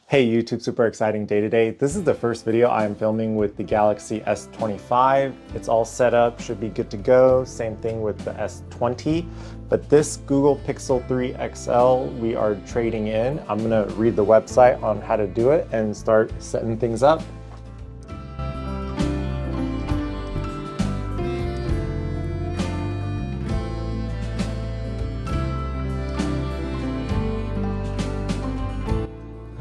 Hey YouTube, super exciting day today. This is the first video I am filming with the Galaxy S25. It's all set up, should be good to go. Same thing with the S20. But this Google Pixel 3 XL we are trading in. I'm gonna read the website on how to do it and start setting things up.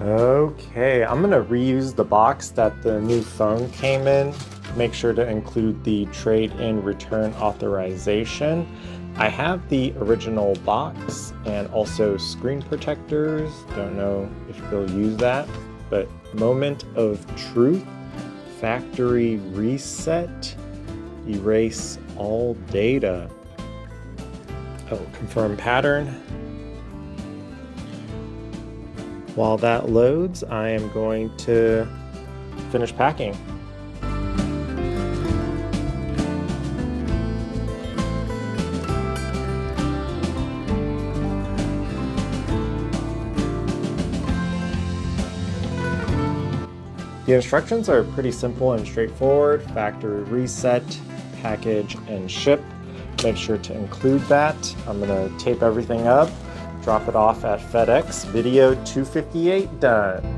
Okay, I'm gonna reuse the box that the new phone came in. Make sure to include the trade-in return authorization. I have the original box and also screen protectors. Don't know if they'll use that, but moment of truth, factory reset, erase all data. Oh, confirm pattern. While that loads, I am going to finish packing. The instructions are pretty simple and straightforward. Factory reset, package, and ship. Make sure to include that. I'm gonna tape everything up, drop it off at FedEx. Video 258 done.